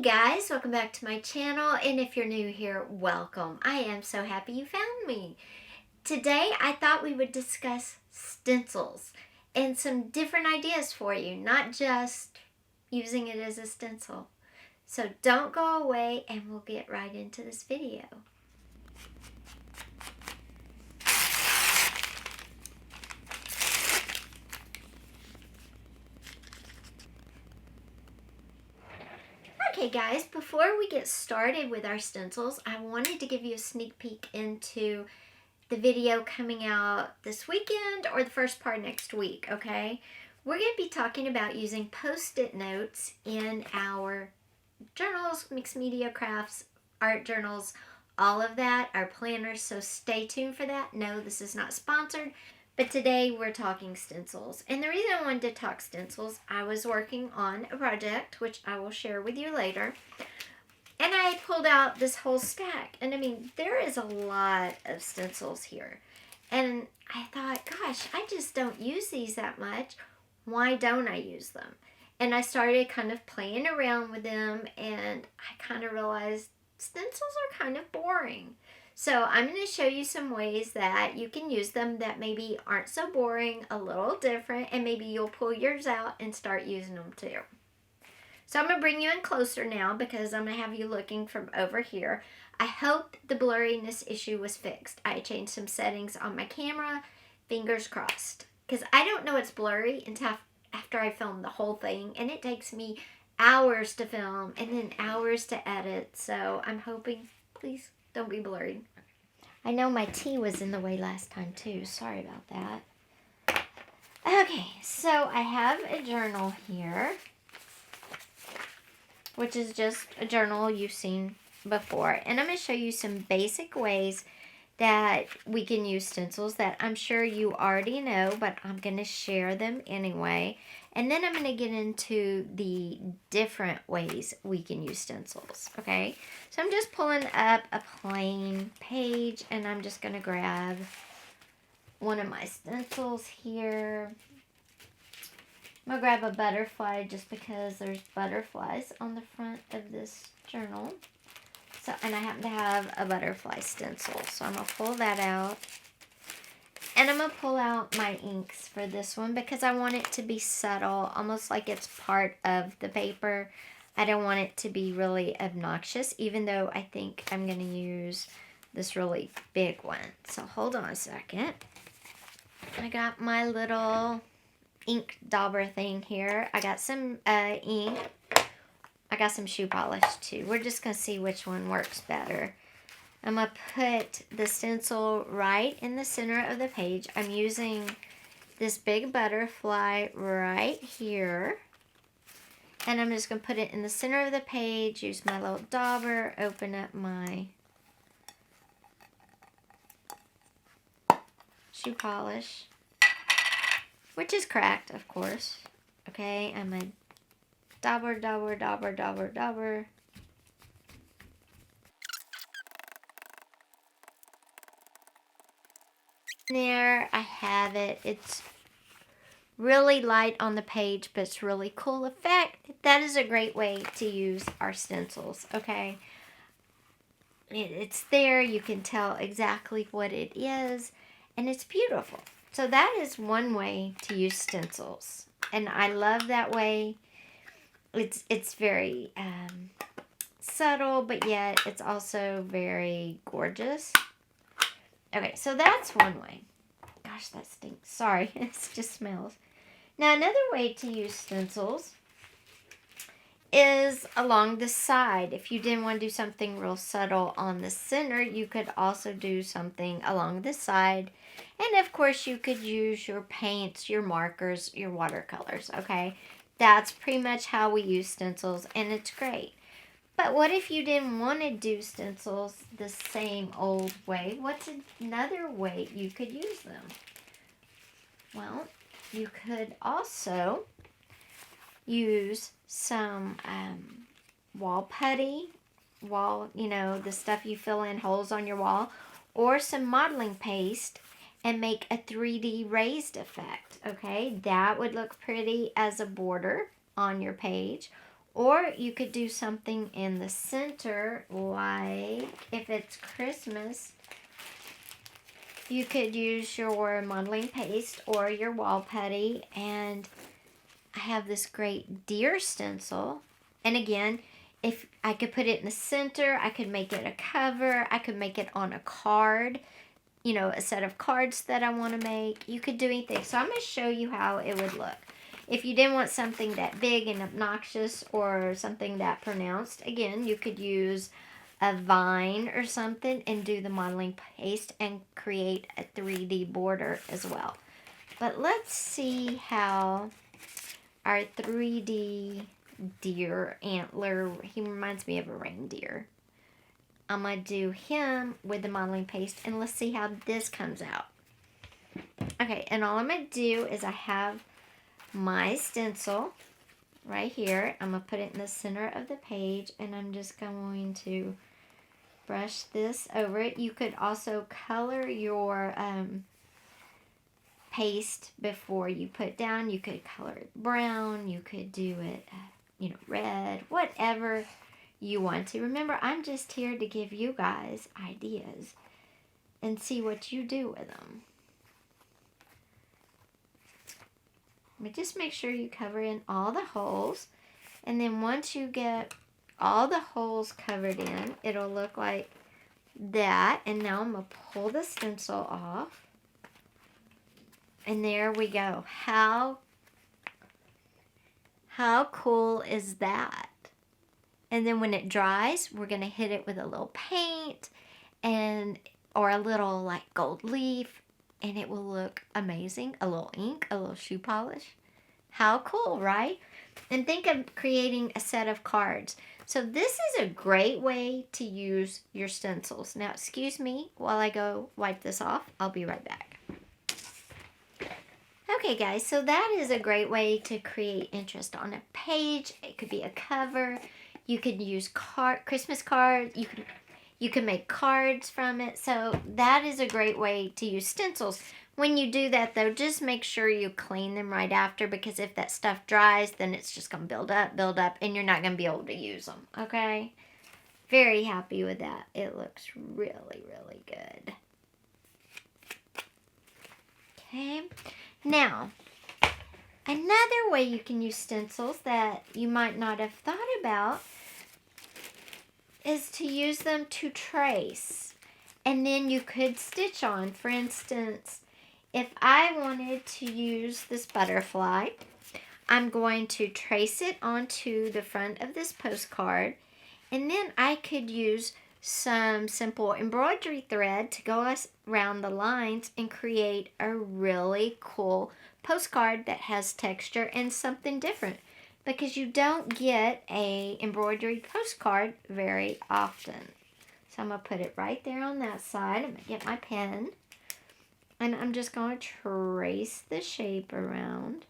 Guys, welcome back to my channel, and if you're new here, welcome. I am so happy you found me. Today I thought we would discuss stencils and some different ideas for you, not just using it as a stencil. So don't go away and we'll get right into this video. Okay guys, before we get started with our stencils, I wanted to give you a sneak peek into the video coming out this weekend or the first part next week, okay? We're going to be talking about using post-it notes in our journals, mixed media crafts, art journals, all of that, our planners, so stay tuned for that. No, this is not sponsored. But today we're talking stencils. And the reason I wanted to talk stencils, I was working on a project, which I will share with you later. And I pulled out this whole stack. And I mean, there is a lot of stencils here. And I thought, gosh, I just don't use these that much. Why don't I use them? And I started kind of playing around with them. And I kind of realized stencils are kind of boring. So I'm going to show you some ways that you can use them that maybe aren't so boring, a little different, and maybe you'll pull yours out and start using them too. So I'm going to bring you in closer now because I'm going to have you looking from over here. I hope the blurriness issue was fixed. I changed some settings on my camera, fingers crossed. Because I don't know it's blurry until after I film the whole thing, and it takes me hours to film and then hours to edit. So I'm hoping, please, don't be blurry. I know my tea was in the way last time too. Sorry about that. Okay, so I have a journal here, which is just a journal you've seen before. And I'm going to show you some basic ways that we can use stencils that I'm sure you already know, but I'm going to share them anyway. And then I'm going to get into the different ways we can use stencils, okay? So I'm just pulling up a plain page, and I'm just going to grab one of my stencils here. I'm going to grab a butterfly just because there's butterflies on the front of this journal. So, and I happen to have a butterfly stencil, so I'm going to pull that out. And I'm going to pull out my inks for this one because I want it to be subtle, almost like it's part of the paper. I don't want it to be really obnoxious, even though I think I'm going to use this really big one. So hold on a second. I got my little ink dauber thing here. I got some ink. I got some shoe polish too. We're just going to see which one works better. I'm going to put the stencil right in the center of the page. I'm using this big butterfly right here. And I'm just going to put it in the center of the page, use my little dauber, open up my shoe polish, which is cracked, of course. Okay, I'm going to dauber, dauber, dauber, dauber, dauber. There, I have it. It's really light on the page, but it's really cool effect. That is a great way to use our stencils, okay? It's there. You can tell exactly what it is, and it's beautiful. So that is one way to use stencils, and I love that way. It's very subtle, but yet it's also very gorgeous. Okay, so that's one way. Gosh, that stinks. Sorry, it just smells. Now, another way to use stencils is along the side. If you didn't want to do something real subtle on the center, you could also do something along the side. And, of course, you could use your paints, your markers, your watercolors, okay? That's pretty much how we use stencils, and it's great. But what if you didn't want to do stencils the same old way? What's another way you could use them? Well, you could also use some wall putty, the stuff you fill in holes on your wall, or some modeling paste and make a 3D raised effect, okay? That would look pretty as a border on your page. Or you could do something in the center, like if it's Christmas, you could use your modeling paste or your wall putty. And I have this great deer stencil. And again, if I could put it in the center, I could make it a cover. I could make it on a card, you know, a set of cards that I want to make. You could do anything. So I'm going to show you how it would look. If you didn't want something that big and obnoxious or something that pronounced, again, you could use a vine or something and do the modeling paste and create a 3D border as well. But let's see how our 3D deer antler, he reminds me of a reindeer. I'm going to do him with the modeling paste, and let's see how this comes out. Okay, and all I'm going to do is I have my stencil right here. I'm going to put it in the center of the page, and I'm just going to brush this over it. You could also color your paste before you put down. You could color it brown. You could do it, you know, red, whatever you want to. Remember, I'm just here to give you guys ideas and see what you do with them. But just make sure you cover in all the holes. And then once you get all the holes covered in, it'll look like that. And now I'm going to pull the stencil off. And there we go. How cool is that? And then when it dries, we're going to hit it with a little paint or a little like gold leaf. And it will look amazing. A little ink, a little shoe polish. How cool, right? And think of creating a set of cards. So this is a great way to use your stencils. Now, excuse me while I go wipe this off. I'll be right back. Okay, guys, so that is a great way to create interest on a page. It could be a cover. You could use Christmas cards. You can make cards from it. So that is a great way to use stencils. When you do that, though, just make sure you clean them right after, because if that stuff dries, then it's just going to build up, and you're not going to be able to use them, okay? Very happy with that. It looks really, really good. Okay. Now, another way you can use stencils that you might not have thought about is to use them to trace. And then you could stitch on. For instance, if I wanted to use this butterfly, I'm going to trace it onto the front of this postcard. And then I could use some simple embroidery thread to go around the lines and create a really cool postcard that has texture and something different, because you don't get a embroidered postcard very often. So I'm going to put it right there on that side. I'm going to get my pen, and I'm just going to trace the shape around.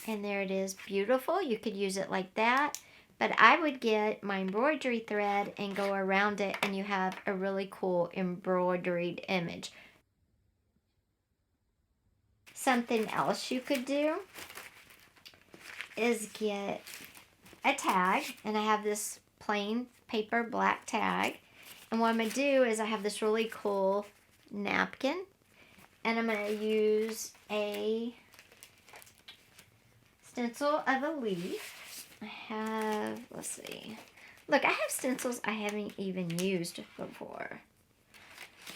And there it is, beautiful. You could use it like that. But I would get my embroidery thread and go around it, and you have a really cool embroidered image. Something else you could do is get a tag, and I have this plain paper black tag. And what I'm going to do is I have this really cool napkin, and I'm going to use a stencil of a leaf. I have, let's see, look, I have stencils I haven't even used before.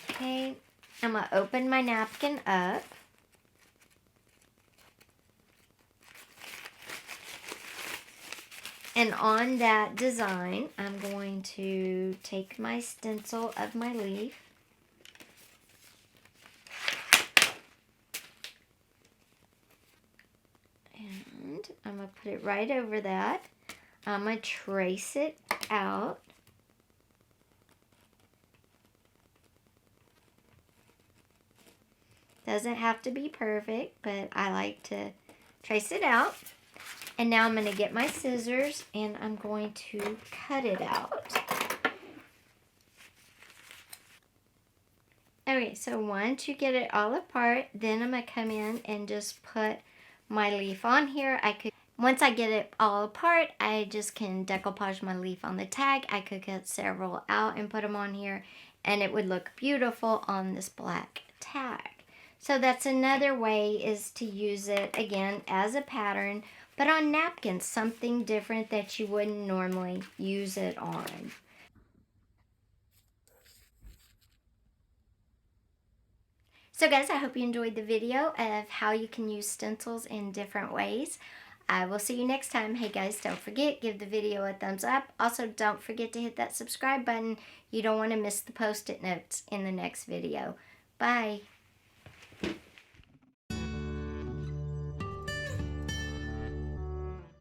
Okay, I'm going to open my napkin up. And on that design, I'm going to take my stencil of my leaf. And I'm going to put it right over that. I'm going to trace it out. Doesn't have to be perfect, but I like to trace it out. And now I'm going to get my scissors, and I'm going to cut it out. Okay, so once you get it all apart, then I'm going to come in and just put my leaf on here. Once I get it all apart, I just can decoupage my leaf on the tag. I could cut several out and put them on here, and it would look beautiful on this black tag. So that's another way, is to use it again as a pattern, but on napkins, something different that you wouldn't normally use it on. So guys, I hope you enjoyed the video of how you can use stencils in different ways. I will see you next time. Hey guys, don't forget, give the video a thumbs up. Also, don't forget to hit that subscribe button. You don't want to miss the post-it notes in the next video. Bye.